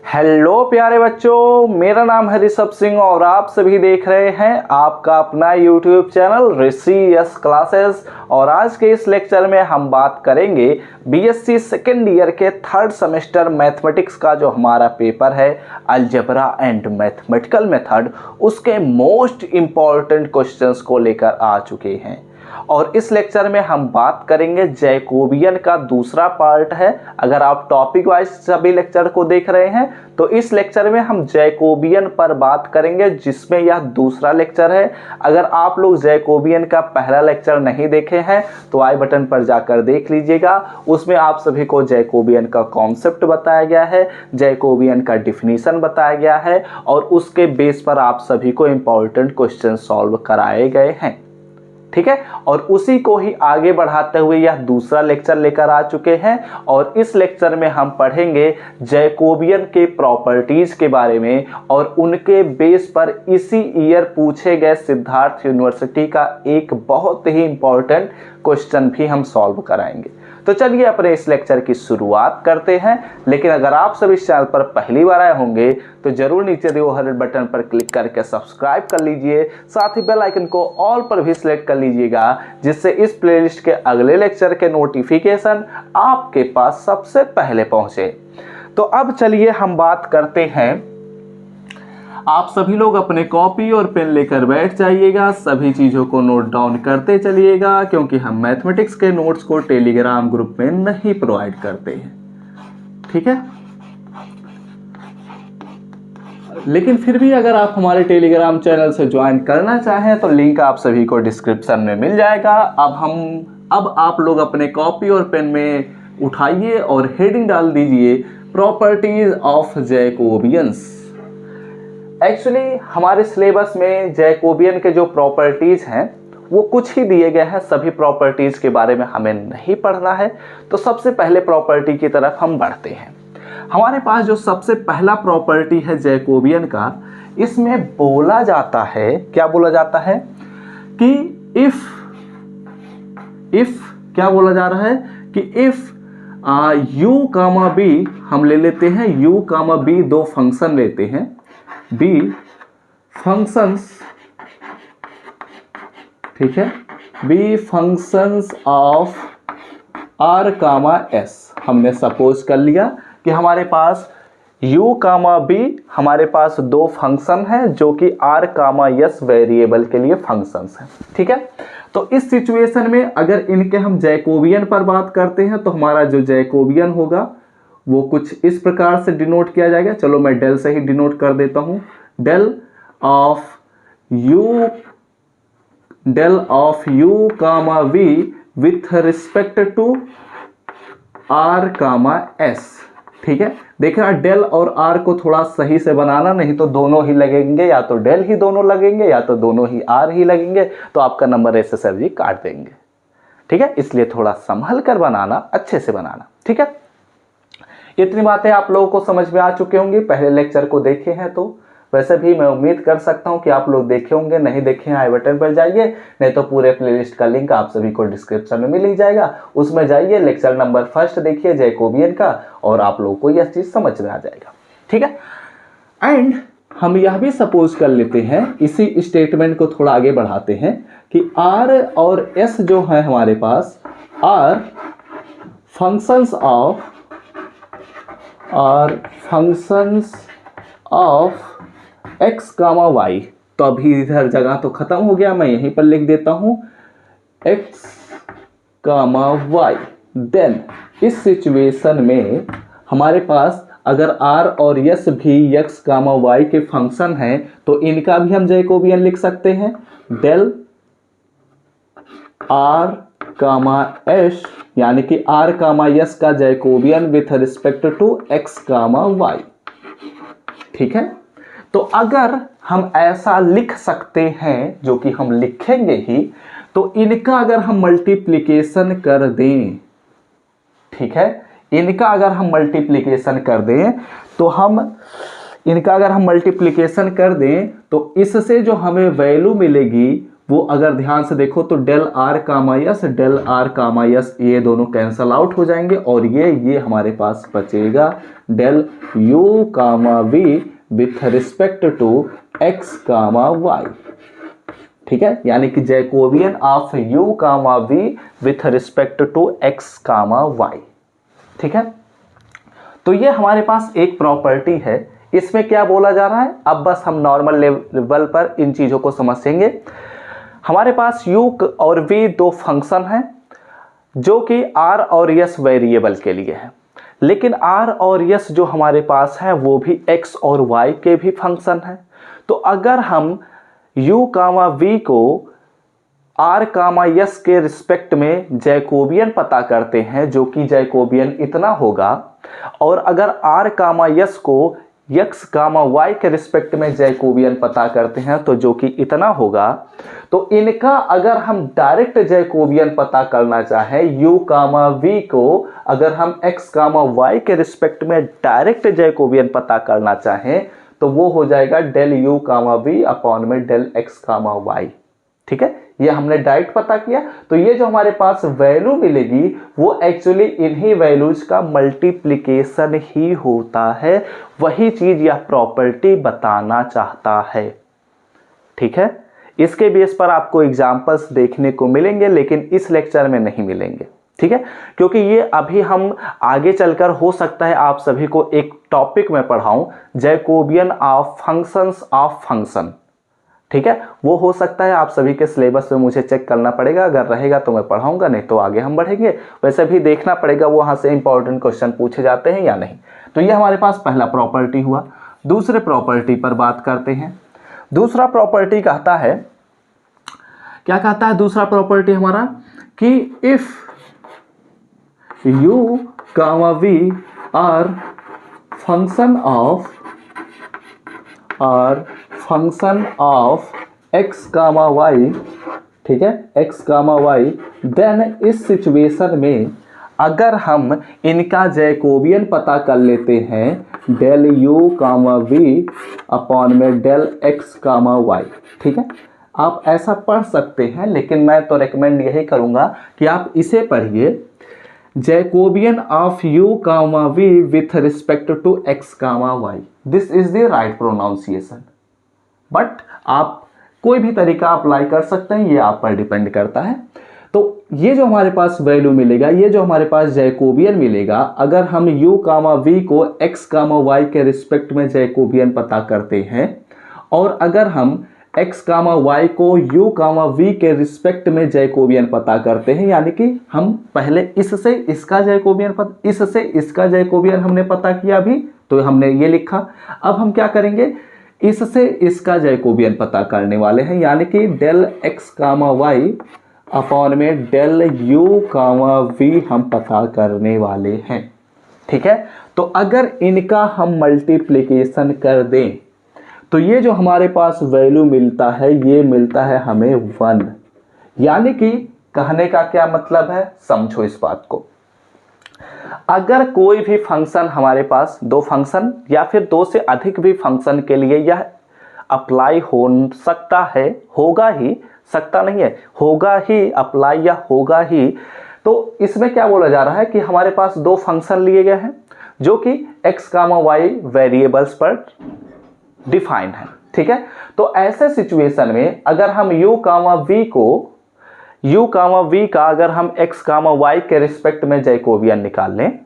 Hello प्यारे बच्चों, मेरा नाम है ऋषभ सिंह और आप सभी देख रहे हैं आपका अपना यूट्यूब चैनल ऋषि यस क्लासेस। और आज के इस लेक्चर में हम बात करेंगे बीएससी सेकेंड ईयर के थर्ड सेमेस्टर मैथमेटिक्स का जो हमारा पेपर है अलजेब्रा एंड मैथमेटिकल मेथड, उसके मोस्ट इम्पॉर्टेंट क्वेश्चंस को लेकर आ चुके हैं। और इस लेक्चर में हम बात करेंगे जैकोबियन का दूसरा पार्ट है। अगर आप टॉपिक वाइज सभी लेक्चर को देख रहे हैं तो इस लेक्चर में हम जैकोबियन पर बात करेंगे, जिसमें यह दूसरा लेक्चर है। अगर आप लोग जैकोबियन का पहला लेक्चर नहीं देखे हैं तो आई बटन पर जाकर देख लीजिएगा। उसमें आप सभी को जैकोबियन का कॉन्सेप्ट बताया गया है, जैकोबियन का डिफिनीशन बताया गया है और उसके बेस पर आप सभी को इंपॉर्टेंट क्वेश्चन सॉल्व कराए गए हैं। ठीक है, और उसी को ही आगे बढ़ाते हुए यह दूसरा लेक्चर लेकर आ चुके हैं। और इस लेक्चर में हम पढ़ेंगे जैकोबियन के प्रॉपर्टीज के बारे में और उनके बेस पर इसी ईयर पूछे गए सिद्धार्थ यूनिवर्सिटी का एक बहुत ही इंपॉर्टेंट क्वेश्चन भी हम सॉल्व कराएंगे। तो चलिए अपने इस लेक्चर की शुरुआत करते हैं। लेकिन अगर आप सभी इस चैनल पर पहली बार आए होंगे तो जरूर नीचे दिए हुए रेड बटन पर क्लिक करके सब्सक्राइब कर लीजिए, साथ ही बेल आइकन को ऑल पर भी सिलेक्ट कर लीजिएगा, जिससे इस प्लेलिस्ट के अगले लेक्चर के नोटिफिकेशन आपके पास सबसे पहले पहुंचे। तो अब चलिए हम बात करते हैं। आप सभी लोग अपने कॉपी और पेन लेकर बैठ जाइएगा, सभी चीज़ों को नोट डाउन करते चलिएगा, क्योंकि हम मैथमेटिक्स के नोट्स को टेलीग्राम ग्रुप में नहीं प्रोवाइड करते हैं। ठीक है, लेकिन फिर भी अगर आप हमारे टेलीग्राम चैनल से ज्वाइन करना चाहें तो लिंक आप सभी को डिस्क्रिप्शन में मिल जाएगा। अब आप लोग अपने कॉपी और पेन में उठाइए और हेडिंग डाल दीजिए प्रॉपर्टीज ऑफ जैकोबियंस। एक्चुअली हमारे सिलेबस में जैकोबियन के जो प्रॉपर्टीज हैं वो कुछ ही दिए गए हैं, सभी प्रॉपर्टीज के बारे में हमें नहीं पढ़ना है। तो सबसे पहले प्रॉपर्टी की तरफ हम बढ़ते हैं। हमारे पास जो सबसे पहला प्रॉपर्टी है जैकोबियन का, इसमें बोला जाता है, क्या बोला जाता है कि इफ क्या बोला जा रहा है कि इफ u कामा b, हम ले लेते हैं u कामा b, दो फंक्शन लेते हैं b फंक्शंस, ठीक है, b functions of r comma s। हमने सपोज कर लिया कि हमारे पास u कामा b, हमारे पास दो फंक्शन हैं जो कि r कामा s वेरिएबल के लिए फंक्शंस हैं। ठीक है, तो इस सिचुएशन में अगर इनके हम जैकोबियन पर बात करते हैं तो हमारा जो जैकोबियन होगा वो कुछ इस प्रकार से डिनोट किया जाएगा। चलो मैं डेल से ही डिनोट कर देता हूं। Del of u comma v with respect to r comma s। ठीक है, देखना डेल और r को थोड़ा सही से बनाना, नहीं तो दोनों ही लगेंगे, या तो डेल ही दोनों लगेंगे या तो दोनों ही r ही लगेंगे, तो आपका नंबर ऐसे सर जी काट देंगे। ठीक है, इसलिए थोड़ा संभल कर बनाना, अच्छे से बनाना। ठीक है, इतनी बातें आप लोगों को समझ में आ चुके होंगे, पहले लेक्चर को देखे हैं तो। वैसे भी मैं उम्मीद कर सकता हूं कि आप लोग देखे होंगे, नहीं देखे हैं आई बटन पर जाइए, नहीं तो पूरे प्लेलिस्ट का लिंक आप सभी को डिस्क्रिप्शन में मिल ही जाएगा। उसमें जाइए, लेक्चर नंबर फर्स्ट देखिए जैकोबियन का, और आप लोगों को यह चीज समझ में आ जाएगा। ठीक है, एंड हम यह भी सपोज कर लेते हैं, इसी स्टेटमेंट को थोड़ा आगे बढ़ाते हैं कि r और s जो है हमारे पास are functions of x comma y। तो अभी इधर जगह तो खत्म हो गया, मैं यहीं पर लिख देता हूं x कामा y। देन इस सिचुएशन में हमारे पास अगर r और s भी x कामा y के फंक्शन हैं तो इनका भी हम जैकोबियन लिख सकते हैं। डेल r कामा s, यानी कि r कामा s का Jacobian with respect to x comma y। ठीक है, तो अगर हम ऐसा लिख सकते हैं, जो कि हम लिखेंगे ही, तो इनका अगर हम मल्टीप्लिकेशन कर दें, ठीक है, इनका अगर हम मल्टीप्लिकेशन कर दें तो इनका अगर हम मल्टीप्लिकेशन कर दें तो इससे जो हमें वैल्यू मिलेगी वो अगर ध्यान से देखो तो del r comma s, del r comma s, ये दोनों कैंसल आउट हो जाएंगे और ये हमारे पास बचेगा del u comma v with respect to x comma y. ठीक है, यानी कि Jacobian of u comma v with respect to x comma y. ठीक है, तो ये हमारे पास एक प्रॉपर्टी है। इसमें क्या बोला जा रहा है, अब बस हम नॉर्मल लेवल पर इन चीजों को समझेंगे। हमारे पास u और v दो फंक्शन हैं जो कि r और s वेरिएबल के लिए है, लेकिन r और s जो हमारे पास है वो भी x और y के भी फंक्शन हैं। तो अगर हम u कामा v को r कामा s के रिस्पेक्ट में जैकोबियन पता करते हैं जो कि जैकोबियन इतना होगा, और अगर r कामा s को x कामा y के रिस्पेक्ट में जैकोबियन पता करते हैं तो जो कि इतना होगा, तो इनका अगर हम डायरेक्ट जैकोबियन पता करना चाहें u कामा v को अगर हम x कामा y के रिस्पेक्ट में डायरेक्ट जैकोबियन पता करना चाहें तो वो हो जाएगा del u comma v upon में डेल x कामा y। ठीक है, ये हमने डायरेक्ट पता किया। तो ये जो हमारे पास वैल्यू मिलेगी वो एक्चुअली इन्हीं वैल्यूज का मल्टीप्लिकेशन ही होता है, वही चीज यह प्रॉपर्टी बताना चाहता है। ठीक है, इसके बेस पर आपको एग्जांपल्स देखने को मिलेंगे लेकिन इस लेक्चर में नहीं मिलेंगे। ठीक है, क्योंकि ये अभी हम आगे चलकर हो सकता है आप सभी को एक टॉपिक में पढ़ाऊं, Jacobian of functions of function. ठीक है, वो हो सकता है आप सभी के सिलेबस में मुझे चेक करना पड़ेगा, अगर रहेगा तो मैं पढ़ाऊंगा, नहीं तो आगे हम बढ़ेंगे। वैसे भी देखना पड़ेगा वहां से इंपॉर्टेंट क्वेश्चन पूछे जाते हैं या नहीं। तो ये हमारे पास पहला प्रॉपर्टी हुआ। दूसरे प्रॉपर्टी पर बात करते हैं। दूसरा प्रॉपर्टी कहता है, क्या कहता है दूसरा प्रॉपर्टी हमारा, कि if u comma v are function of x comma y, ठीक है, x कामा y, देन इस सिचुएशन में अगर हम इनका जैकोबियन पता कर लेते हैं del u comma v upon में डेल x कामा y। ठीक है, आप ऐसा पढ़ सकते हैं लेकिन मैं तो रेकमेंड यही करूंगा कि आप इसे पढ़िए, Jacobian of u comma v with respect to x comma y। This is the right pronunciation, but आप कोई भी तरीका अप्लाई कर सकते हैं, ये आप पर डिपेंड करता है। तो ये जो हमारे पास वैल्यू मिलेगा, ये जो हमारे पास जैकोबियन मिलेगा, अगर हम u कामा v को x कामा y के रिस्पेक्ट में जैकोबियन पता करते हैं, और अगर हम x कामा y को u कामा v के रिस्पेक्ट में जैकोबियन पता करते हैं, यानी कि हम पहले इससे इसका जैकोबियन इससे इसका जैकोबियन हमने पता किया अभी, तो हमने ये लिखा। अब हम क्या करेंगे, इससे इसका जैकोबियन पता करने वाले हैं, यानी कि del x comma y upon में डेल u कामा v हम पता करने वाले हैं। ठीक है, तो अगर इनका हम मल्टीप्लिकेशन कर दें तो ये जो हमारे पास वैल्यू मिलता है ये मिलता है हमें 1। यानी कि कहने का क्या मतलब है, समझो इस बात को। अगर कोई भी फंक्शन हमारे पास, दो फंक्शन या फिर दो से अधिक भी फंक्शन के लिए यह अप्लाई हो सकता है, होगा ही, सकता नहीं है, होगा ही अप्लाई या होगा ही। तो इसमें क्या बोला जा रहा है कि हमारे पास दो फंक्शन लिए गए हैं जो कि x कामा y वेरिएबल्स पर डिफाइन है। ठीक है, तो ऐसे सिचुएशन में अगर हम u कामा v को, u कामा v का अगर हम x कामा y के रिस्पेक्ट में जैकोबियन निकाल लें,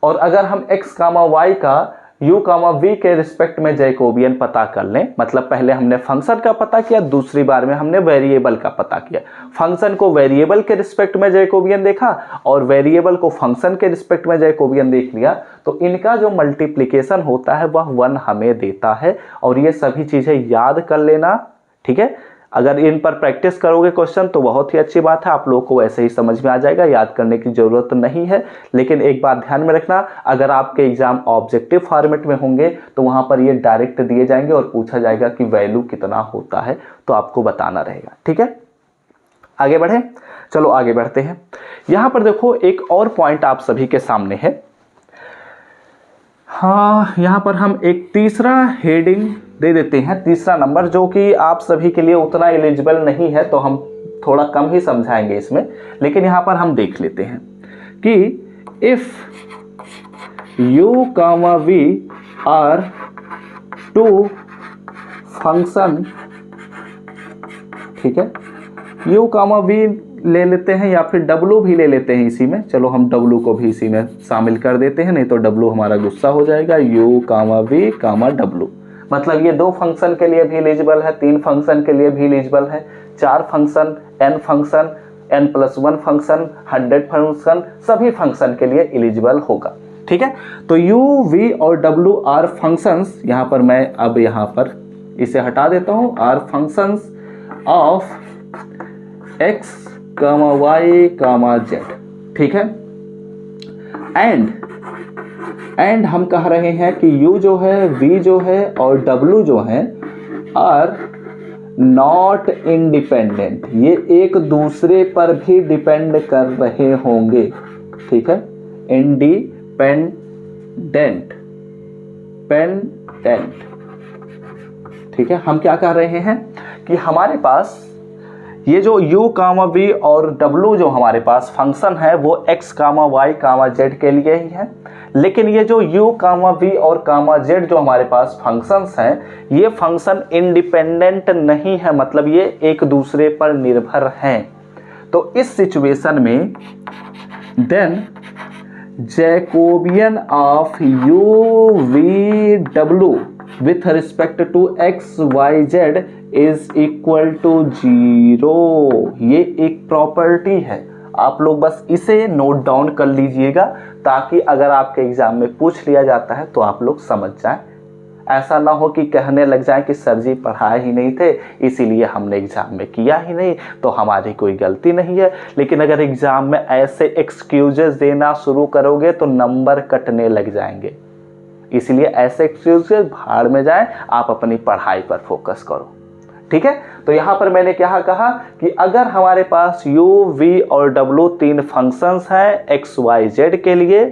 और अगर हम x कामा y का u कामा v के रिस्पेक्ट में जैकोबियन पता कर लें, मतलब पहले हमने फंक्शन का पता किया, दूसरी बार में हमने वेरिएबल का पता किया। फंक्शन को वेरिएबल के रिस्पेक्ट में जैकोबियन देखा और वेरिएबल को फंक्शन के रिस्पेक्ट में जैकोबियन देख लिया, तो इनका जो मल्टीप्लिकेशन होता है वह 1 हमें देता है। और ये सभी चीजें याद कर लेना। ठीक है, अगर इन पर प्रैक्टिस करोगे क्वेश्चन तो बहुत ही अच्छी बात है, आप लोगों को वैसे ही समझ में आ जाएगा, याद करने की जरूरत नहीं है। लेकिन एक बात ध्यान में रखना, अगर आपके एग्जाम ऑब्जेक्टिव फॉर्मेट में होंगे तो वहां पर ये डायरेक्ट दिए जाएंगे और पूछा जाएगा कि वैल्यू कितना होता है, तो आपको बताना रहेगा। ठीक है, आगे बढ़े, चलो आगे बढ़ते हैं। यहां पर देखो एक और पॉइंट आप सभी के सामने है। हाँ, यहां पर हम एक तीसरा हेडिंग दे देते हैं तीसरा नंबर, जो कि आप सभी के लिए उतना एलिजिबल नहीं है, तो हम थोड़ा कम ही समझाएंगे इसमें, लेकिन यहाँ पर हम देख लेते हैं कि if u, v are two function, ठीक है, u, v ले लेते हैं या फिर w भी ले लेते हैं इसी में, चलो हम w को भी इसी में शामिल कर देते हैं, नहीं तो w हमारा गुस्सा हो जाएगा। u, v, w, मतलब ये 2 फंक्शन के लिए भी एलिजिबल है, 3 फंक्शन के लिए भी एलिजिबल है, 4 function, n function, n+1 function, 100 function, सभी फंक्शन के लिए एलिजिबल होगा। ठीक है, तो u, v और w आर फंक्शंस, यहाँ पर मैं अब यहाँ पर इसे हटा देता हूँ, are functions of x, y, z, ठीक है। एंड हम कह रहे हैं कि u जो है, v जो है और w जो है आर नॉट इंडिपेंडेंट, ये एक दूसरे पर भी डिपेंड कर रहे होंगे। ठीक है, इंडिपेंडेंट, ठीक है। हम क्या कह रहे हैं कि हमारे पास ये जो u, v और w जो हमारे पास फंक्शन है वो x, y, z के लिए ही है, लेकिन ये जो u, v और z जो हमारे पास फंक्शंस हैं, ये फंक्शन इंडिपेंडेंट नहीं है, मतलब ये एक दूसरे पर निर्भर हैं। तो इस सिचुएशन में then Jacobian of u, v, w with respect to x, y, z is equal to 0। ये एक प्रॉपर्टी है, आप लोग बस इसे नोट डाउन कर लीजिएगा, ताकि अगर आपके एग्जाम में पूछ लिया जाता है तो आप लोग समझ जाएं। ऐसा ना हो कि कहने लग जाए कि सर जी पढ़ाए ही नहीं थे, इसीलिए हमने एग्जाम में किया ही नहीं, तो हमारी कोई गलती नहीं है। लेकिन अगर एग्जाम में ऐसे एक्सक्यूजेस देना शुरू करोगे तो नंबर कटने लग जाएंगे, इसलिए ऐसे एक्सक्यूजेस भाड़ में जाएं, आप अपनी पढ़ाई पर फोकस करो। ठीक है, तो यहां पर मैंने क्या कहा कि अगर हमारे पास u, v और w 3 फंक्शंस हैं x, y, z के लिए,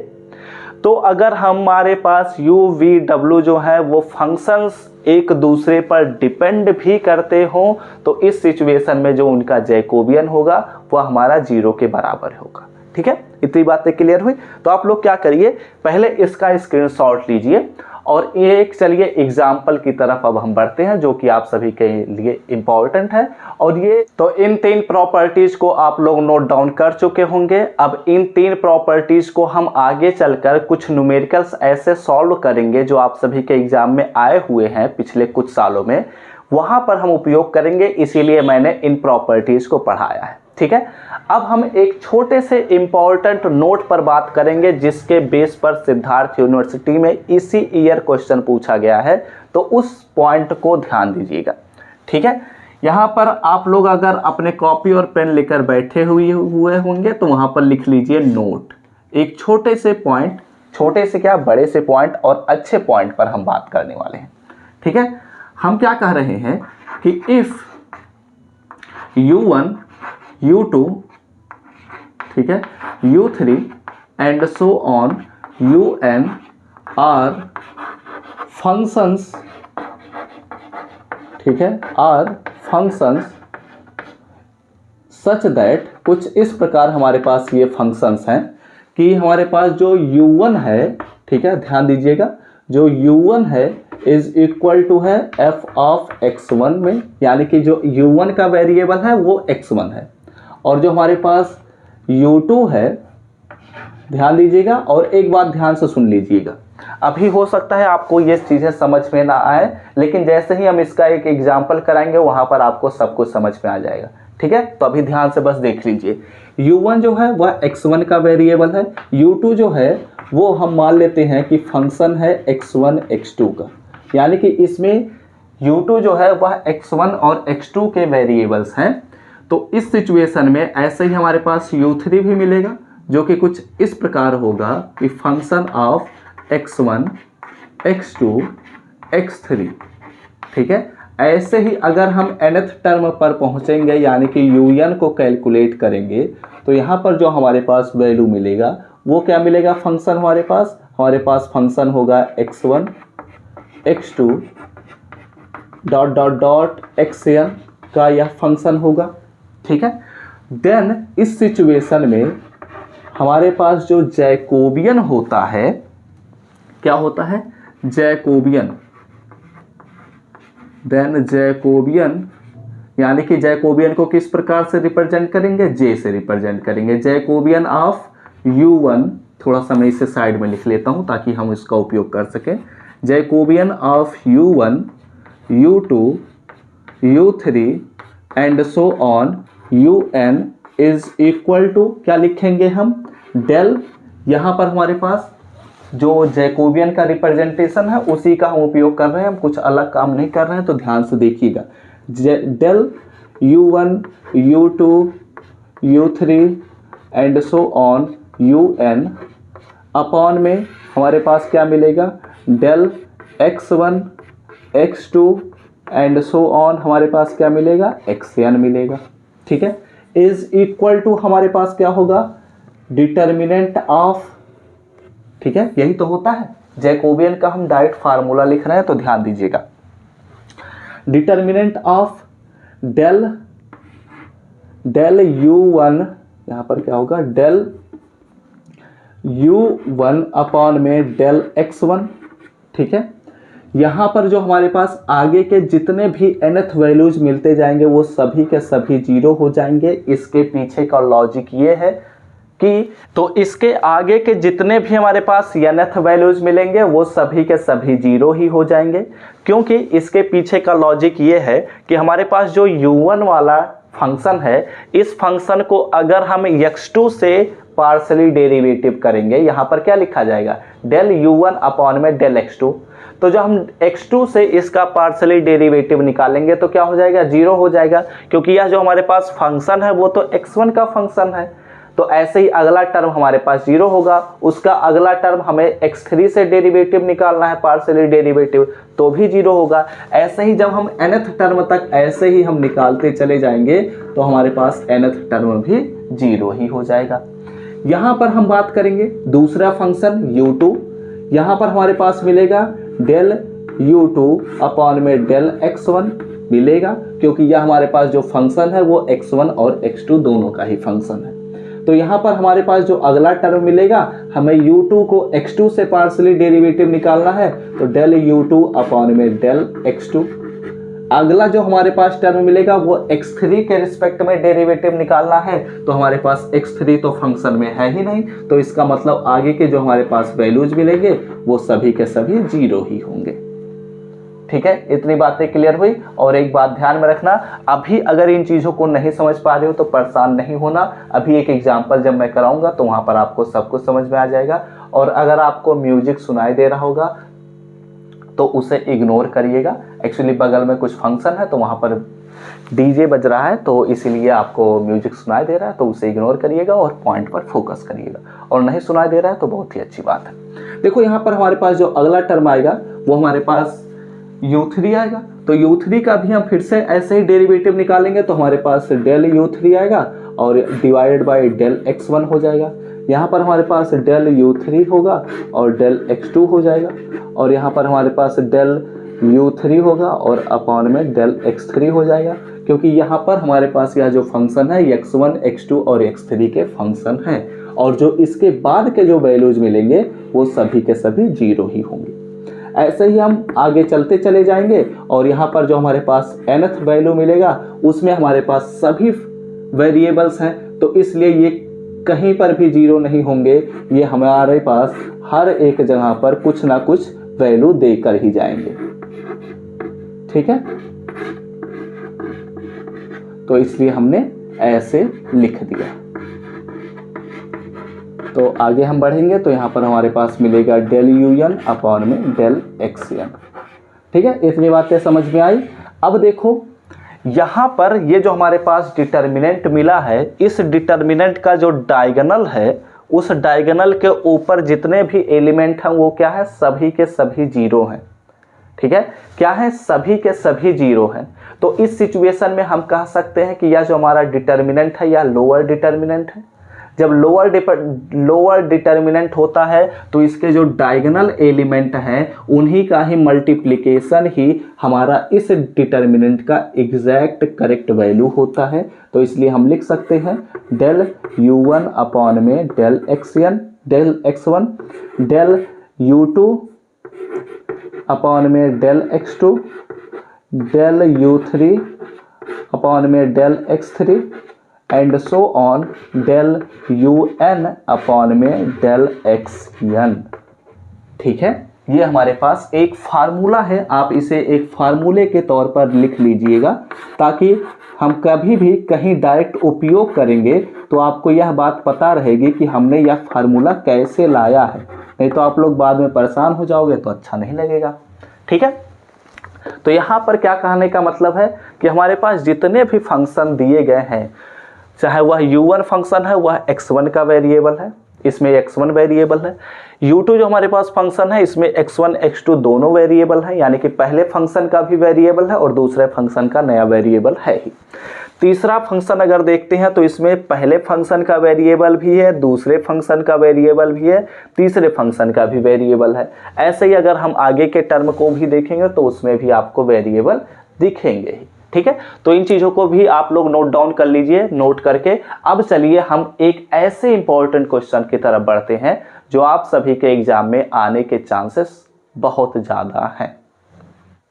तो अगर हमारे पास u, v, w जो है वो फंक्शंस एक दूसरे पर डिपेंड भी करते हो, तो इस सिचुएशन में जो उनका जैकोबियन होगा वह हमारा 0 के बराबर होगा। ठीक है, इतनी बातें क्लियर हुई। तो आप लोग क्या करिए, पहले इसका स्क्रीनशॉट लीजिए और एक चलिए एग्जाम्पल की तरफ अब हम बढ़ते हैं, जो कि आप सभी के लिए इम्पॉर्टेंट है। और ये तो इन 3 प्रॉपर्टीज को आप लोग नोट डाउन कर चुके होंगे। अब इन 3 प्रॉपर्टीज को हम आगे चलकर कुछ न्यूमेरिकल्स ऐसे सॉल्व करेंगे जो आप सभी के एग्जाम में आए हुए हैं पिछले कुछ सालों में, वहां पर हम उपयोग करेंगे, इसीलिए मैंने इन प्रॉपर्टीज को पढ़ाया है। ठीक है, अब हम एक छोटे से इंपॉर्टेंट नोट पर बात करेंगे, जिसके बेस पर सिद्धार्थ यूनिवर्सिटी में इसी ईयर क्वेश्चन पूछा गया है, तो उस पॉइंट को ध्यान दीजिएगा। ठीक है, यहाँ पर आप लोग अगर अपने कॉपी और पेन लेकर बैठे हुए होंगे तो वहाँ पर लिख लीजिए नोट। एक छोटे से पॉइंट, छोटे से क्या बड़े से पॉइंट और अच्छे पॉइंट पर हम बात करने वाले हैं। ठीक है, हम क्या कह रहे हैं कि इफ u1, u2, ठीक है, u3 and so on un are functions, ठीक है, आर फंक्शंस सच दैट, कुछ इस प्रकार हमारे पास ये फंक्शंस हैं कि हमारे पास जो u1 है, ठीक है, ध्यान दीजिएगा, जो u1 है इज इक्वल टू है f ऑफ x1 में, यानी कि जो u1 का वेरिएबल है वो x1 है, और जो हमारे पास u2 है, ध्यान दीजिएगा और एक बात ध्यान से सुन लीजिएगा। अभी हो सकता है आपको ये चीज़ें समझ में ना आए, लेकिन जैसे ही हम इसका एक एग्जाम्पल कराएंगे वहाँ पर आपको सब कुछ समझ में आ जाएगा। ठीक है, तो अभी ध्यान से बस देख लीजिए। u1 जो है वह x1 का वेरिएबल है, u2 जो है वो हम मान लेते हैं कि फंक्शन है x1 x2 का, यानी कि इसमें u2 जो है वह x1 और x2 के वेरिएबल्स हैं। तो इस सिचुएशन में ऐसे ही हमारे पास u3 भी मिलेगा, जो कि कुछ इस प्रकार होगा कि function of x1 x2 x3। ठीक है, ऐसे ही अगर हम nth टर्म पर पहुंचेंगे, यानी कि un को कैलकुलेट करेंगे, तो यहाँ पर जो हमारे पास वैल्यू मिलेगा वो क्या मिलेगा, फंक्शन हमारे पास फंक्शन होगा x1 x2 dot dot dot xn का यह फंक्शन होगा। ठीक है, देन इस सिचुएशन में हमारे पास जो जैकोबियन होता है, क्या होता है, जैकोबियन, देन जैकोबियन, यानी कि जैकोबियन को किस प्रकार से रिप्रेजेंट करेंगे, जे से रिप्रेजेंट करेंगे। जैकोबियन ऑफ u1, थोड़ा सा मैं इसे साइड में लिख लेता हूं ताकि हम इसका उपयोग कर सकें। Jacobian of u1, u2, u3 and so on un is equal to, क्या लिखेंगे हम, डेल, यहाँ पर हमारे पास जो जैकोबियन का रिप्रेजेंटेशन है उसी का हम उपयोग कर रहे हैं, हम कुछ अलग काम नहीं कर रहे हैं, तो ध्यान से देखिएगा। Del u1, u2, u3 and so on un upon में हमारे पास क्या मिलेगा, del x1, x2 and so on हमारे पास क्या मिलेगा, xn मिलेगा। ठीक है, इज इक्वल टू हमारे पास क्या होगा, डिटर्मिनेंट ऑफ, ठीक है, यही तो होता है, जैकोबियन का हम डायरेक्ट फार्मूला लिख रहे हैं, तो ध्यान दीजिएगा। डिटर्मिनेंट ऑफ डेल u1, यहां पर क्या होगा, डेल u1 अपॉन में डेल x1। ठीक है, यहां पर जो हमारे पास आगे के जितने भी nth वैल्यूज मिलते जाएंगे वो सभी के सभी जीरो हो जाएंगे। इसके पीछे का लॉजिक ये है कि तो इसके आगे के जितने भी हमारे पास nth वैल्यूज मिलेंगे वो सभी के सभी जीरो ही हो जाएंगे, क्योंकि इसके पीछे का लॉजिक ये है कि हमारे पास जो u1 वाला फंक्शन है, इस फंक्शन को अगर हम x2 से पार्शली डेरिवेटिव करेंगे, यहाँ पर क्या लिखा जाएगा, डेल u1 अपॉन में डेल x2, तो जब हम x2 से इसका पार्शली डेरिवेटिव निकालेंगे तो क्या हो जाएगा, जीरो हो जाएगा, क्योंकि यह जो हमारे पास फंक्शन है वो तो x1 का फंक्शन है। तो ऐसे ही अगला टर्म हमारे पास जीरो होगा, उसका अगला टर्म हमें x3 से डेरिवेटिव निकालना है, पार्शियली डेरिवेटिव, तो भी जीरो होगा। ऐसे ही जब हम nth टर्म तक ऐसे ही हम निकालते चले जाएंगे तो हमारे पास nth टर्म भी जीरो ही हो जाएगा। यहाँ पर हम बात करेंगे दूसरा फंक्शन u2, यहाँ पर हमारे पास मिलेगा डेल u2 अपॉन में डेल x1 मिलेगा, क्योंकि यह हमारे पास जो फंक्शन है वो x1 और x2 दोनों का ही फंक्शन है। तो यहाँ पर हमारे पास जो अगला टर्म मिलेगा, हमें u2 को x2 से पार्शियली डेरिवेटिव निकालना है, तो डेल u2 अपॉन में डेल x2। अगला जो हमारे पास टर्म मिलेगा वो x3 के रिस्पेक्ट में डेरिवेटिव निकालना है, तो हमारे पास x3 तो फंक्शन में है ही नहीं, तो इसका मतलब आगे के जो हमारे पास वैल्यूज मिलेंगे वो सभी के सभी जीरो ही होंगे। ठीक है, इतनी बातें क्लियर हुई। और एक बात ध्यान में रखना, अभी अगर इन चीज़ों को नहीं समझ पा रहे हो तो परेशान नहीं होना, अभी एक एग्जाम्पल जब मैं कराऊंगा तो वहाँ पर आपको सब कुछ समझ में आ जाएगा। और अगर आपको म्यूजिक सुनाई दे रहा होगा तो उसे इग्नोर करिएगा, एक्चुअली बगल में कुछ फंक्शन है तो वहाँ पर डीजे बज रहा है, तो इसीलिए आपको म्यूजिक सुनाई दे रहा है, तो उसे इग्नोर करिएगा और पॉइंट पर फोकस करिएगा। और नहीं सुनाई दे रहा है तो बहुत ही अच्छी बात है। देखो यहाँ पर हमारे पास जो अगला टर्म आएगा वो हमारे पास u3 आएगा, तो u3 का भी हम फिर से ऐसे ही डेरिवेटिव निकालेंगे, तो हमारे पास डेल u3 आएगा और डिवाइडेड बाय डेल x1 हो जाएगा। यहाँ पर हमारे पास डेल u3 होगा और डेल x2 हो जाएगा, और यहाँ पर हमारे पास डेल u3 होगा और अपॉन में डेल x3 हो जाएगा, क्योंकि यहाँ पर हमारे पास यह जो फंक्शन है x1, x2 और x3 के फंक्शन हैं, और जो इसके बाद के जो वैल्यूज मिलेंगे वो सभी के सभी जीरो ही होंगे। ऐसे ही हम आगे चलते चले जाएंगे, और यहाँ पर जो हमारे पास nth वैल्यू मिलेगा उसमें हमारे पास सभी वेरिएबल्स हैं, तो इसलिए ये कहीं पर भी जीरो नहीं होंगे, ये हमारे पास हर एक जगह पर कुछ ना कुछ वैल्यू देकर ही जाएंगे। ठीक है, तो इसलिए हमने ऐसे लिख दिया। तो आगे हम बढ़ेंगे तो यहाँ पर हमारे पास मिलेगा डेल un अपॉन में डेल xn। ठीक है, इतनी बातें समझ में आई। अब देखो यहाँ पर ये जो हमारे पास डिटर्मिनेंट मिला है, इस डिटर्मिनेंट का जो डायगोनल है, उस डायगोनल के ऊपर जितने भी एलिमेंट हैं वो क्या है, सभी के सभी जीरो हैं। ठीक है, क्या है, सभी के सभी जीरो हैं। तो इस सिचुएशन में हम कह सकते हैं कि यह जो हमारा डिटर्मिनेंट है यह लोअर डिटर्मिनेंट है, जब लोअर डिटर्मिनेंट होता है तो इसके जो डायगोनल एलिमेंट हैं उन्हीं का ही मल्टीप्लिकेशन ही हमारा इस डिटर्मिनेंट का एग्जैक्ट करेक्ट वैल्यू होता है। तो इसलिए हम लिख सकते हैं डेल u1 अपॉन में del x1 del u2 upon में del x2 del u3 upon में del x3 and so on del un upon में डेल xn। ठीक है, ये हमारे पास एक फार्मूला है, आप इसे एक फार्मूले के तौर पर लिख लीजिएगा ताकि हम कभी भी कहीं डायरेक्ट उपयोग करेंगे तो आपको यह बात पता रहेगी कि हमने यह फार्मूला कैसे लाया है, नहीं तो आप लोग बाद में परेशान हो जाओगे तो अच्छा नहीं लगेगा। ठीक है, तो यहाँ पर क्या कहने का मतलब है कि हमारे पास जितने भी फंक्शन दिए गए हैं, चाहे वह u1 फंक्शन है वह x1 का वेरिएबल है, इसमें x1 वेरिएबल है, u2 जो हमारे पास फंक्शन है इसमें x1 x2 दोनों वेरिएबल है, यानी कि पहले फंक्शन का भी वेरिएबल है और दूसरे फंक्शन का नया वेरिएबल है ही। तीसरा फंक्शन अगर देखते हैं तो इसमें पहले फंक्शन का वेरिएबल भी है, दूसरे फंक्शन का वेरिएबल भी है, तीसरे फंक्शन का भी वेरिएबल है। ऐसे ही अगर हम आगे के टर्म को भी देखेंगे तो उसमें भी आपको वेरिएबल दिखेंगे ही। ठीक है, तो इन चीज़ों को भी आप लोग नोट डाउन कर लीजिए, नोट करके। अब चलिए हम एक ऐसे इंपॉर्टेंट क्वेश्चन की तरफ बढ़ते हैं जो आप सभी के एग्जाम में आने के चांसेस बहुत ज़्यादा हैं।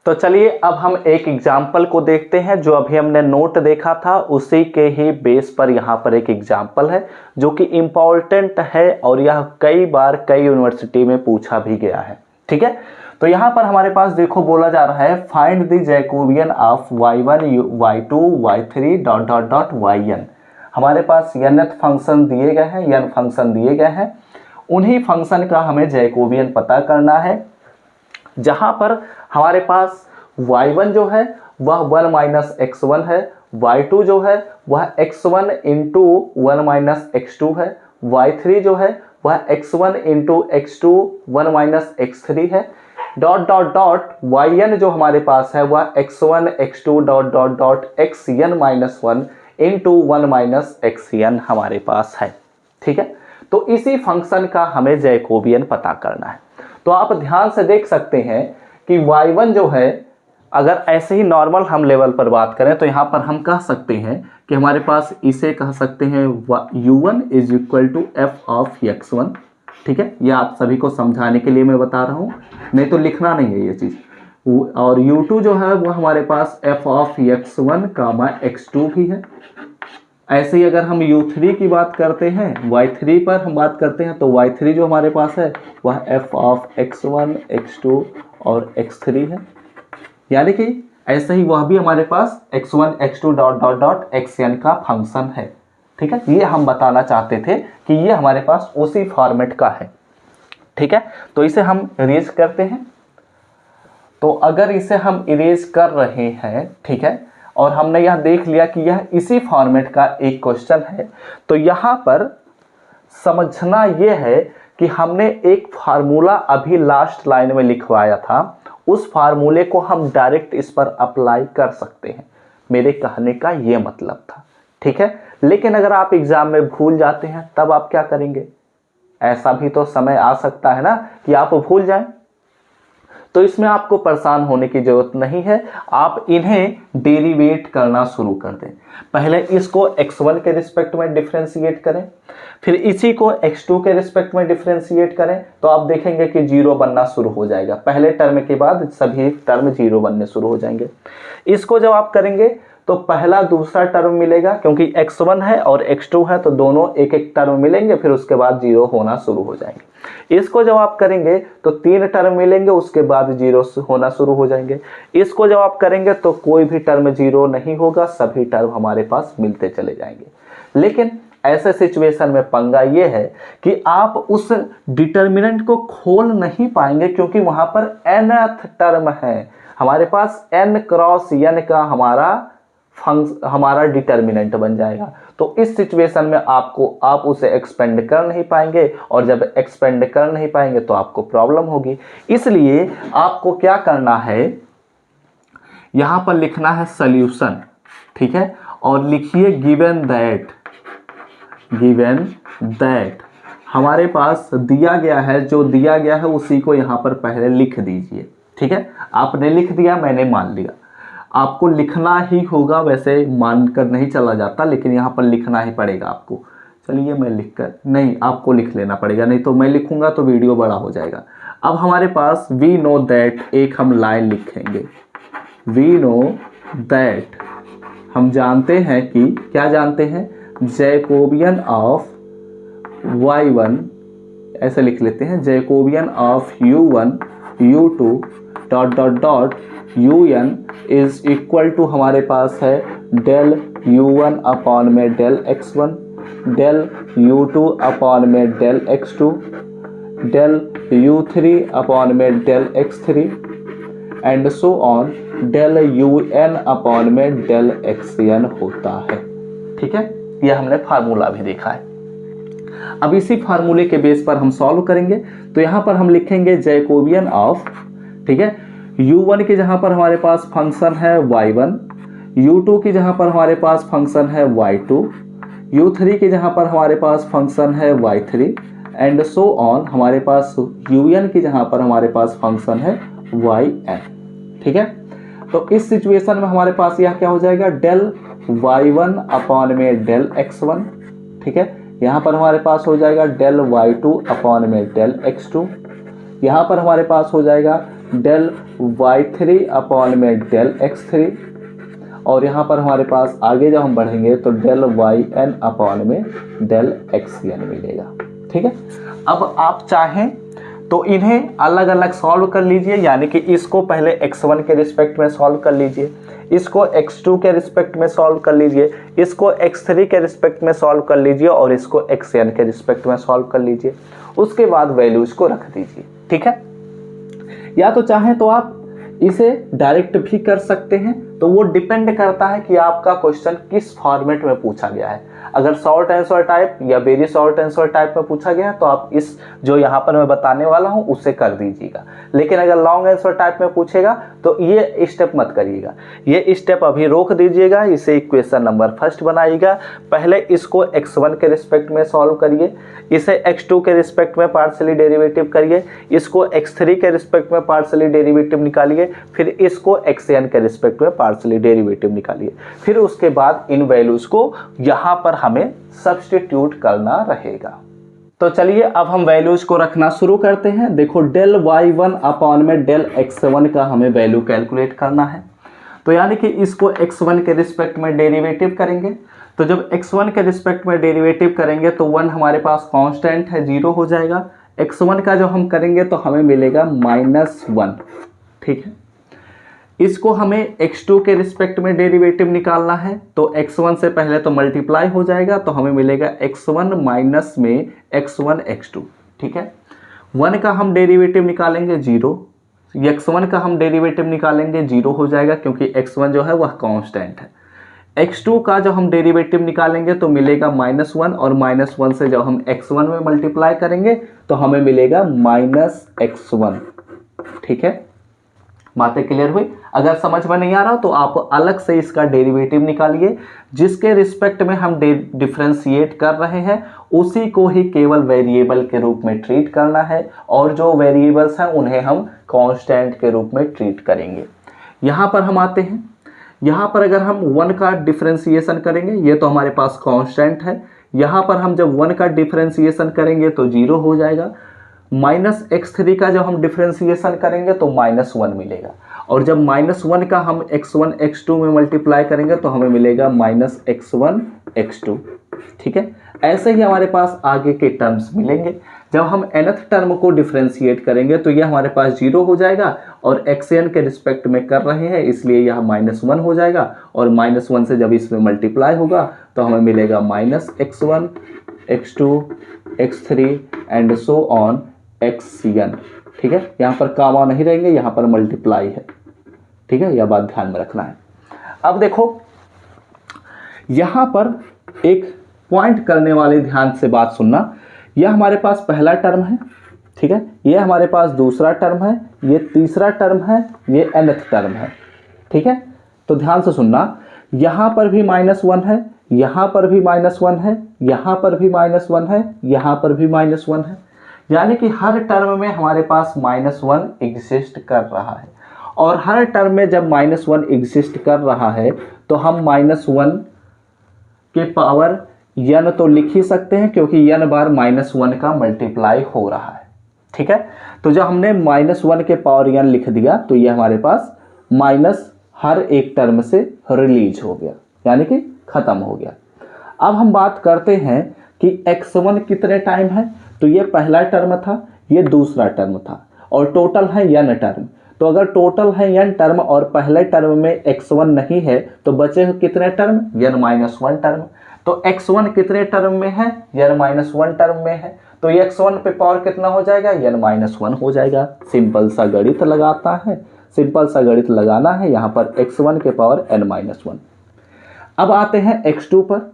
तो चलिए अब हम एक एग्जाम्पल को देखते हैं, जो अभी हमने नोट देखा था उसी के ही बेस पर यहाँ पर एक एग्जाम्पल है जो कि इम्पॉर्टेंट है और यह कई बार कई यूनिवर्सिटी में पूछा भी गया है। ठीक है, तो यहाँ पर हमारे पास देखो बोला जा रहा है find the Jacobian of y1 y2 y3 dot dot dot yn। हमारे पास nth फंक्शन दिए गए हैं, n फंक्शन दिए गए हैं, उन्हीं फंक्शन का हमें जैकोबियन पता करना है, जहाँ पर हमारे पास y1 जो है वह 1 माइनस x1 है, y2 जो है वह x1 इंटू 1 माइनस x2 है, y3 जो है वह x1 into x2 1 minus x3 है, डॉट डॉट डॉट yn जो हमारे पास है वह x1 x2 dot dot dot xn minus 1 into 1 minus xn हमारे पास है। ठीक है, तो इसी फंक्शन का हमें जैकोबियन पता करना है। तो आप ध्यान से देख सकते हैं कि y1 जो है, अगर ऐसे ही नॉर्मल हम लेवल पर बात करें तो यहाँ पर हम कह सकते हैं कि हमारे पास इसे कह सकते हैं u1 is equal to f of x1। ठीक है, यह आप सभी को समझाने के लिए मैं बता रहा हूँ, नहीं तो लिखना नहीं है ये चीज़। और u2 जो है वो हमारे पास f of x1 comma x2 भी है। ऐसे ही अगर हम u3 की बात करते हैं, y3 पर हम बात करते हैं, तो y3 जो हमारे पास है वह f ऑफ x1 x2 और x3 है, यानी कि ऐसे ही वह भी हमारे पास x1 x2 dot dot dot xn का फंक्शन है। ठीक है, ये हम बताना चाहते थे कि ये हमारे पास उसी फॉर्मेट का है। ठीक है, तो इसे हम इरेज करते हैं। तो अगर इसे हम इरेज कर रहे हैं, ठीक है, और हमने यह देख लिया कि यह इसी फॉर्मेट का एक क्वेश्चन है, तो यहाँ पर समझना यह है कि हमने एक फार्मूला अभी लास्ट लाइन में लिखवाया था, उस फार्मूले को हम डायरेक्ट इस पर अप्लाई कर सकते हैं, मेरे कहने का यह मतलब था। ठीक है, लेकिन अगर आप एग्जाम में भूल जाते हैं तब आप क्या करेंगे? ऐसा भी तो समय आ सकता है ना कि आप भूल जाएं, तो इसमें आपको परेशान होने की जरूरत नहीं है। आप इन्हें डेरिवेट करना शुरू कर दें। पहले इसको x1 के रिस्पेक्ट में डिफरेंशिएट करें, फिर इसी को x2 के रिस्पेक्ट में डिफरेंशिएट करें, तो आप देखेंगे कि जीरो बनना शुरू हो जाएगा। पहले टर्म के बाद सभी टर्म जीरो बनने शुरू हो जाएंगे। इसको जब आप करेंगे तो पहला दूसरा टर्म मिलेगा, क्योंकि x1 है और x2 है तो दोनों एक एक टर्म मिलेंगे, फिर उसके बाद जीरो होना शुरू हो जाएंगे। इसको जब आप करेंगे तो तीन टर्म मिलेंगे, उसके बाद जीरो होना शुरू हो जाएंगे। इसको जब आप करेंगे तो कोई भी टर्म जीरो नहीं होगा, सभी टर्म हमारे पास मिलते चले जाएंगे। लेकिन ऐसे सिचुएशन में पंगा ये है कि आप उस डिटर्मिनेंट को खोल नहीं पाएंगे, क्योंकि वहां पर nth टर्म है। हमारे पास n क्रॉस n का हमारा डिटर्मिनेंट बन जाएगा। तो इस सिचुएशन में आप उसे एक्सपेंड कर नहीं पाएंगे, और जब एक्सपेंड कर नहीं पाएंगे तो आपको प्रॉब्लम होगी। इसलिए आपको क्या करना है, यहां पर लिखना है सॉल्यूशन। ठीक है, और लिखिए गिवन दैट गिवन दैट, हमारे पास दिया गया है, जो दिया गया है उसी को यहाँ पर पहले लिख दीजिए। ठीक है, आपने लिख दिया, मैंने मान लिया। आपको लिखना ही होगा, वैसे मानकर नहीं चला जाता, लेकिन यहाँ पर लिखना ही पड़ेगा आपको। चलिए मैं लिखकर, नहीं आपको लिख लेना पड़ेगा, नहीं तो मैं लिखूंगा तो वीडियो बड़ा हो जाएगा। अब हमारे पास वी नो दैट, एक हम लाइन लिखेंगे, वी नो दैट, हम जानते हैं कि, क्या जानते हैं, जैकोबियन ऑफ y1, ऐसे लिख लेते हैं, Jacobian of u1 u2 dot dot dot un is equal to, हमारे पास है डेल u1 अपॉन में del x1, del u2 upon में del x2, del u3 upon में del x3 and so on, del un upon में del xn होता है। ठीक है, यह हमने फार्मूला भी देखा है। अब इसी फार्मूले के बेस पर हम सॉल्व करेंगे। तो यहाँ पर हम लिखेंगे जैकोबियन ऑफ, ठीक है, u1 की जहाँ पर हमारे पास फंक्शन है y1, u2 की जहाँ पर हमारे पास फंक्शन है y2, u3 की जहाँ पर हमारे पास फंक्शन है y3 एंड सो ऑन, हमारे पास un की जहाँ पर हमारे पास फंक्शन है yn। ठीक है, तो इस सिचुएशन में हमारे पास यह क्या हो जाएगा, डेल y1 अपॉन में डेल x1। ठीक है, यहाँ पर हमारे पास हो जाएगा डेल y2 अपॉन में डेल x2, यहाँ पर हमारे पास हो जाएगा डेल y3 अपॉन में डेल x3, और यहाँ पर हमारे पास आगे जब हम बढ़ेंगे तो डेल yn अपॉन में डेल xn मिलेगा। ठीक है, अब आप चाहें तो इन्हें अलग अलग सॉल्व कर लीजिए, यानी कि इसको पहले x1 के रिस्पेक्ट में सॉल्व कर लीजिए, इसको x2 के रिस्पेक्ट में सॉल्व कर लीजिए, इसको x3 के रिस्पेक्ट में सॉल्व कर लीजिए और इसको xn के रिस्पेक्ट में सॉल्व कर लीजिए। उसके बाद वैल्यूज को रख दीजिए। ठीक है, या तो चाहें तो आप इसे डायरेक्ट भी कर सकते हैं, तो वो डिपेंड करता है कि आपका क्वेश्चन किस फॉर्मेट में पूछा गया है। अगर शॉर्ट आंसर टाइप या वेरी शॉर्ट आंसर टाइप में पूछा गया है तो आप इस जो यहाँ पर मैं बताने वाला हूँ उससे कर दीजिएगा, लेकिन अगर लॉन्ग आंसर टाइप में पूछेगा तो ये स्टेप मत करिएगा, ये स्टेप अभी रोक दीजिएगा, इसे इक्वेशन नंबर फर्स्ट बनाइएगा। पहले इसको x1 के रिस्पेक्ट में सॉल्व करिए, इसे x2 के रिस्पेक्ट में पार्शियली डेरिवेटिव करिए, इसको x3 के रिस्पेक्ट में पार्शियली डेरिवेटिव निकालिए, फिर इसको xn के रिस्पेक्ट में पार्शियली डेरिवेटिव निकालिए, फिर उसके बाद इन वैल्यूज को यहाँ पर हमें सब्स्टिट्यूट करना रहेगा। तो चलिए अब हम वैल्यूज को रखना शुरू करते हैं। देखो डेल y1 अपॉन में डेल x1 का हमें वैल्यू कैलकुलेट करना है, तो यानी कि इसको x1 के रिस्पेक्ट में डेरिवेटिव करेंगे। तो जब x1 के रिस्पेक्ट में डेरिवेटिव करेंगे तो 1 हमारे पास कांस्टेंट है, 0 हो जाएगा। x1 का जो हम करेंगे तो हमें मिलेगा -1। ठीक है, इसको हमें x2 के रिस्पेक्ट में डेरिवेटिव निकालना है, तो x1 से पहले तो मल्टीप्लाई हो जाएगा, तो हमें मिलेगा x1 माइनस में x1 x2। ठीक है, 1 का हम डेरिवेटिव निकालेंगे 0, x1 का हम डेरिवेटिव निकालेंगे 0 हो जाएगा क्योंकि x1 जो है वह कांस्टेंट है। x2 का जो हम डेरिवेटिव निकालेंगे तो मिलेगा -1, और -1 से जब हम x1 में मल्टीप्लाई करेंगे तो हमें मिलेगा -x1। ठीक है, बातें क्लियर हुई? अगर समझ में नहीं आ रहा तो आप अलग से इसका डेरिवेटिव निकालिए, जिसके रिस्पेक्ट में हम डिफरेंशिएट कर रहे हैं उसी को ही केवल वेरिएबल के रूप में ट्रीट करना है, और जो वेरिएबल्स हैं उन्हें हम कांस्टेंट के रूप में ट्रीट करेंगे। यहाँ पर हम आते हैं, यहाँ पर अगर हम 1 का डिफरेंशिएशन करेंगे, ये तो हमारे पास कांस्टेंट है, यहाँ पर हम जब 1 का डिफरेंशिएशन करेंगे तो 0 हो जाएगा। -x3 का जब हम डिफरेंशिएशन करेंगे तो -1 मिलेगा, और जब -1 का हम x1 x2 में मल्टीप्लाई करेंगे तो हमें मिलेगा -x1 x2। ठीक है, ऐसे ही हमारे पास आगे के टर्म्स मिलेंगे। जब हम nth टर्म को डिफरेंशिएट करेंगे तो यह हमारे पास 0 हो जाएगा, और xn के रिस्पेक्ट में कर रहे हैं इसलिए यह -1 हो जाएगा, और -1 से जब इसमें मल्टीप्लाई होगा तो हमें मिलेगा -x1 x2 x3 and so on xn। ठीक है, यहाँ पर कामा नहीं रहेंगे, यहाँ पर मल्टीप्लाई है। ठीक है, यह बात ध्यान में रखना है। अब देखो यहाँ पर एक पॉइंट करने वाले ध्यान से बात सुनना, यह हमारे पास पहला टर्म है। ठीक है, यह हमारे पास दूसरा टर्म है, ये तीसरा टर्म है, ये nth टर्म है। ठीक है, तो ध्यान से सुनना, यहाँ पर भी -1 है, यहाँ पर भी -1 है, यहाँ पर भी -1 है, यहाँ पर भी -1 है, यानी कि हर टर्म में हमारे पास -1 एग्जिस्ट कर रहा है। और हर टर्म में जब -1 एग्जिस्ट कर रहा है तो हम -1 के पावर n तो लिख ही सकते हैं, क्योंकि n बार -1 का मल्टीप्लाई हो रहा है। ठीक है, तो जब हमने -1 के पावर n लिख दिया तो ये हमारे पास माइनस हर एक टर्म से रिलीज हो गया, यानी कि खत्म हो गया। अब हम बात करते हैं कि x1 कितने टाइम है, तो ये पहला टर्म था, ये दूसरा टर्म था, और टोटल है n टर्म। तो अगर टोटल है n टर्म और पहले टर्म में x1 नहीं है तो बचे कितने टर्म, n-1 टर्म। तो x1 कितने टर्म में है, n-1 टर्म में है, तो ये x1 पे पावर कितना हो जाएगा, n-1 हो जाएगा। सिंपल सा गणित लगाता है, सिंपल सा गणित लगाना है, यहाँ पर x1 के पावर n-1। अब आते हैं x2 पर।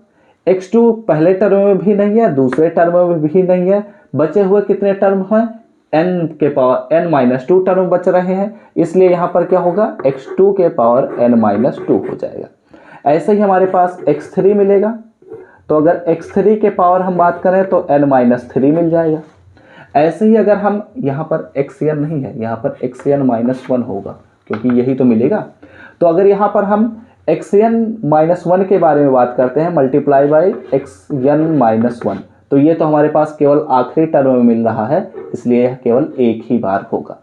x2 पहले टर्म में भी नहीं है, दूसरे टर्म में भी नहीं है, बचे हुए कितने टर्म हैं, n के पावर n-2 टर्म बच रहे हैं, इसलिए यहाँ पर क्या होगा, x2 के पावर n-2 हो जाएगा। ऐसे ही हमारे पास x3 मिलेगा, तो अगर x3 के पावर हम बात करें तो n-3 मिल जाएगा। ऐसे ही अगर हम यहाँ पर xn नहीं है, यहाँ पर xn-1 होगा, क्योंकि यही तो मिलेगा। तो अगर यहाँ पर हम xn-1 के बारे में बात करते हैं, मल्टीप्लाई बाई xn-1, तो ये तो हमारे पास केवल आखिरी टर्म में मिल रहा है, इसलिए यह केवल एक ही बार होगा।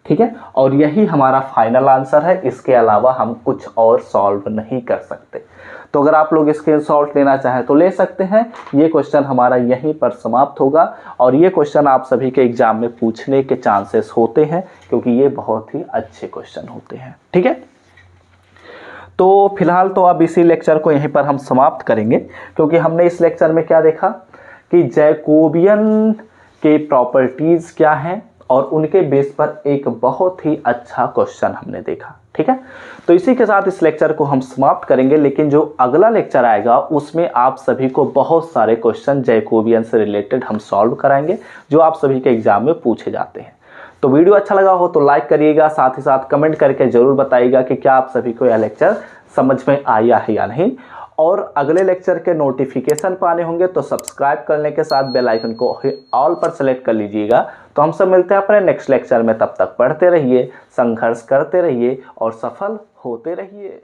ठीक है, और यही हमारा फाइनल आंसर है, इसके अलावा हम कुछ और सॉल्व नहीं कर सकते। तो अगर आप लोग स्क्रीनशॉट लेना चाहें तो ले सकते हैं। ये क्वेश्चन हमारा यहीं पर समाप्त होगा, और ये क्वेश्चन आप सभी के एग्जाम में पूछने के चांसेस होते हैं, क्योंकि ये बहुत ही अच्छे क्वेश्चन होते हैं। ठीक है, तो फिलहाल तो अब इसी लेक्चर को यहीं पर हम समाप्त करेंगे, क्योंकि हमने इस लेक्चर में क्या देखा कि जैकोबियन के प्रॉपर्टीज़ क्या हैं, और उनके बेस पर एक बहुत ही अच्छा क्वेश्चन हमने देखा। ठीक है, तो इसी के साथ इस लेक्चर को हम समाप्त करेंगे, लेकिन जो अगला लेक्चर आएगा उसमें आप सभी को बहुत सारे क्वेश्चन जैकोबियन से रिलेटेड हम सॉल्व कराएंगे, जो आप सभी के एग्जाम में पूछे जाते हैं। तो वीडियो अच्छा लगा हो तो लाइक करिएगा, साथ ही साथ कमेंट करके ज़रूर बताइएगा कि क्या आप सभी को यह लेक्चर समझ में आया है या नहीं। और अगले लेक्चर के नोटिफिकेशन पाने होंगे तो सब्सक्राइब करने के साथ बेल आइकन को ऑल पर सेलेक्ट कर लीजिएगा। तो हम सब मिलते हैं अपने नेक्स्ट लेक्चर में, तब तक पढ़ते रहिए, संघर्ष करते रहिए और सफल होते रहिए।